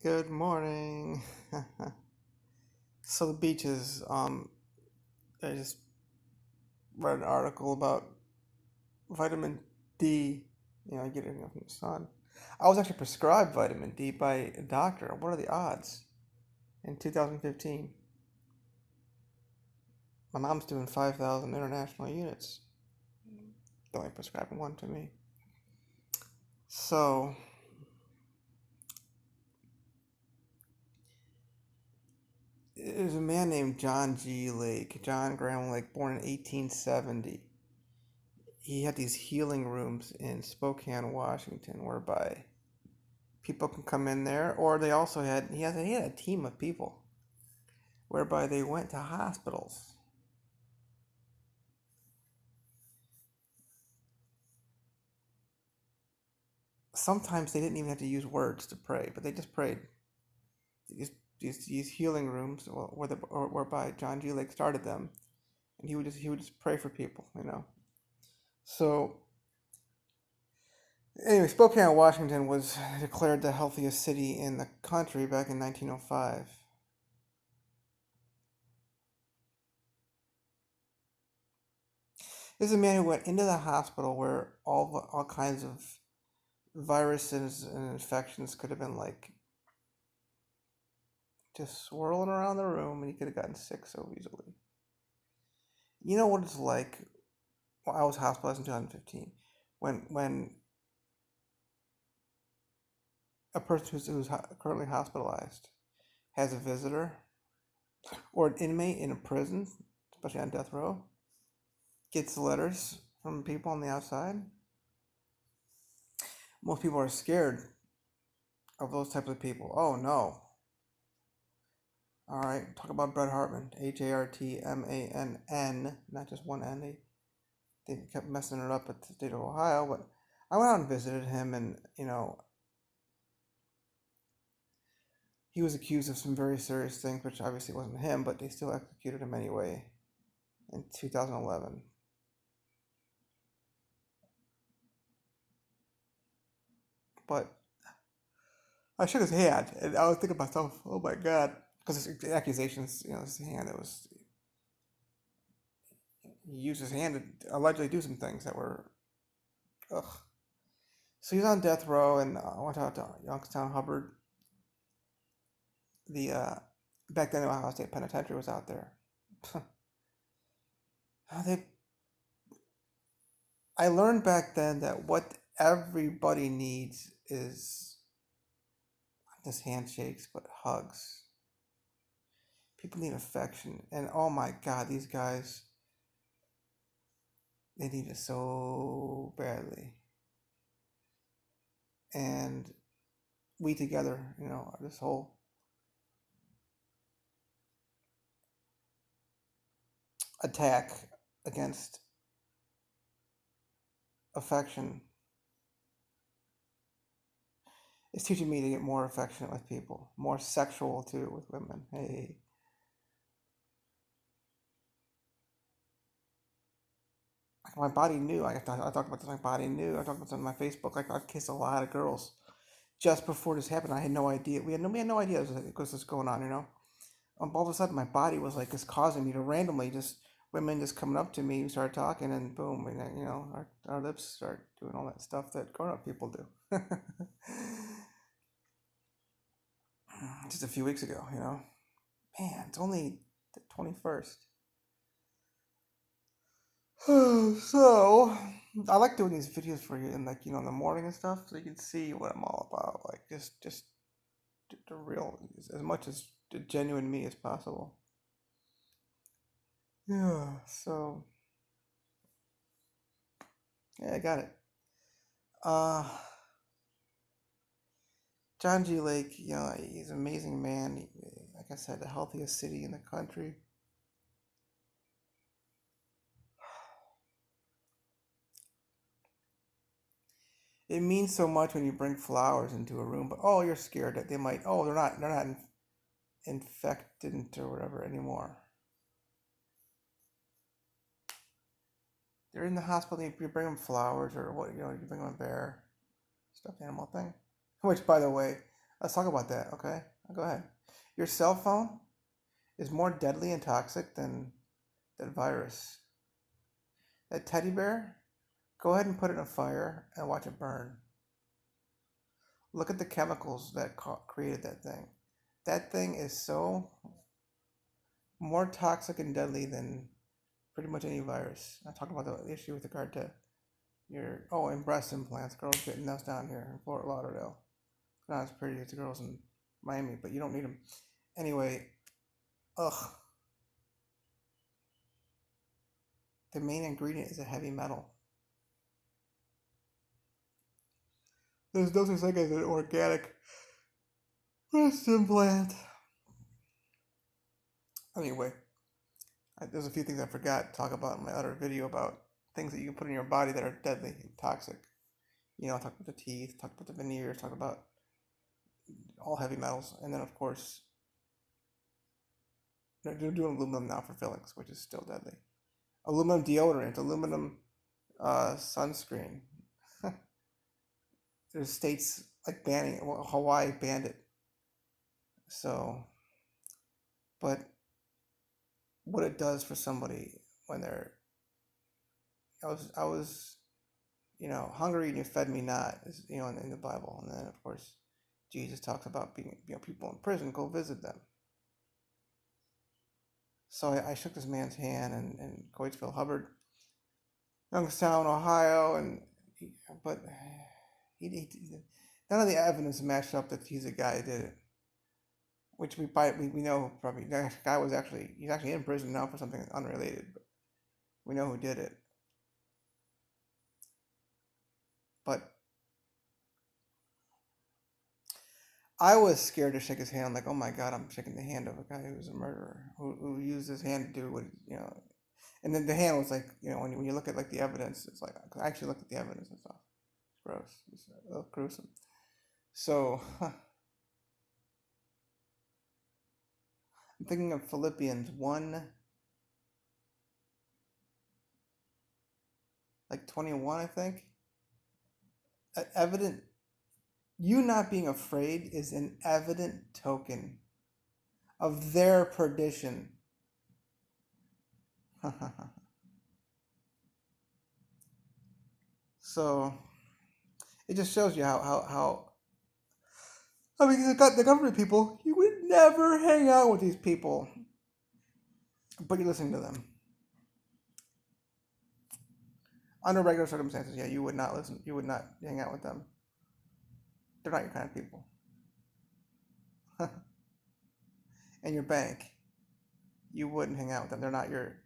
Good morning. So the beaches. I just read an article about vitamin D. I get it from the sun. I was actually prescribed vitamin D by a doctor. What are the odds? In 2015, my mom's doing 5,000 international units. They're only prescribing one to me. So there's a man named John G. Lake, John Graham Lake, born in 1870. He had these healing rooms in Spokane, Washington, whereby people can come in there, or they also he had a team of people whereby they went to hospitals. Sometimes they didn't even have to use words to pray, but they just prayed. These healing rooms, whereby John G. Lake started them, and he would just pray for people. So anyway, Spokane, Washington was declared the healthiest city in the country back in 1905. This is a man who went into the hospital where all kinds of viruses and infections could have been like just swirling around the room, and he could have gotten sick so easily. You know what it's like? Well, I was hospitalized in 2015. When a person who's currently hospitalized has a visitor or an inmate in a prison, especially on death row, gets letters from people on the outside, most people are scared of those types of people. Oh no. All right, talk about Bret Hartman, Hartmann, not just one N. They kept messing it up at the state of Ohio, but I went out and visited him, and he was accused of some very serious things, which obviously wasn't him, but they still executed him anyway in 2011. But I shook his hand, and I was thinking to myself, oh my god, because the accusations, his hand, it was he used his hand to allegedly do some things that were, ugh. So he's on death row, and I went out to Youngstown Hubbard. The Back then, the Ohio State Penitentiary was out there. they I learned back then that what everybody needs is not just handshakes, but hugs. People need affection, and oh my God, these guys, they need it so badly. And we together, this whole attack against affection is teaching me to get more affectionate with people, more sexual too with women. Hey, my body knew. I talked about this. My body knew. I talked about this on my Facebook. Like I've kissed a lot of girls just before this happened. I had no idea. We had no idea this was going on. All of a sudden, my body was like just causing me to randomly just women just coming up to me, start talking, and boom, and then, our lips start doing all that stuff that grown up people do. Just a few weeks ago. Man, it's only the 21st. So I like doing these videos for you in like in the morning and stuff, so you can see what I'm all about. Like just the real, as much as the genuine me as possible. Yeah. So yeah, I got it. Uh, John G. Lake, he's an amazing man. Like I said, the healthiest city in the country. It means so much when you bring flowers into a room, but oh, you're scared that they might. Oh, they're not infected or whatever anymore. They're in the hospital. You bring them flowers or what? You bring them a bear, stuffed animal thing. Which, by the way, Let's talk about that, okay? Go ahead. Your cell phone is more deadly and toxic than that virus. That teddy bear, go ahead and put it in a fire and watch it burn. Look at the chemicals that created that thing. That thing is so more toxic and deadly than pretty much any virus. I talk about the issue with regard to and breast implants. Girls getting those down here in Fort Lauderdale. Not as pretty as the girls in Miami, but you don't need them. Anyway, ugh. The main ingredient is a heavy metal. There's no such thing as an organic breast implant. Anyway, there's a few things I forgot to talk about in my other video about things that you can put in your body that are deadly and toxic. Talk about the teeth, talk about the veneers, talk about all heavy metals, and then of course they're doing aluminum now for fillings, which is still deadly. Aluminum deodorant, aluminum sunscreen. There's states like banning it. Well, Hawaii banned it. So, but what it does for somebody when they're, I was, hungry and you fed me not, is, in the Bible. And then of course, Jesus talks about being, people in prison, go visit them. So I shook this man's hand in Coatesville, Hubbard, Youngstown, Ohio, but he none of the evidence matched up that he's the guy that did it. Which we know probably that guy he's actually in prison now for something unrelated, but we know who did it. But I was scared to shake his hand. I'm like, oh my God, I'm shaking the hand of a guy who's a murderer, who used his hand to do what, And then the hand was like, when you look at like the evidence, it's like, I actually looked at the evidence and stuff. It's gross. It's gruesome. So, I'm thinking of Philippians 1, like 21, I think. You not being afraid is an evident token of their perdition. So it just shows you how I mean, the government people, you would never hang out with these people, but you're listening to them. Under regular circumstances, yeah, you would not listen. You would not hang out with them. They're not your kind of people. And your bank, you wouldn't hang out with them. They're not your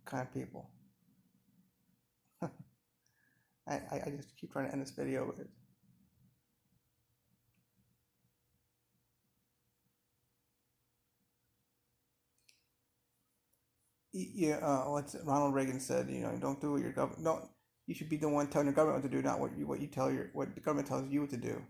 kind of people. I just keep trying to end this video with it. Yeah, what's Ronald Reagan said, don't do what your government, don't, you should be the one telling your government what to do, not what the government tells you what to do.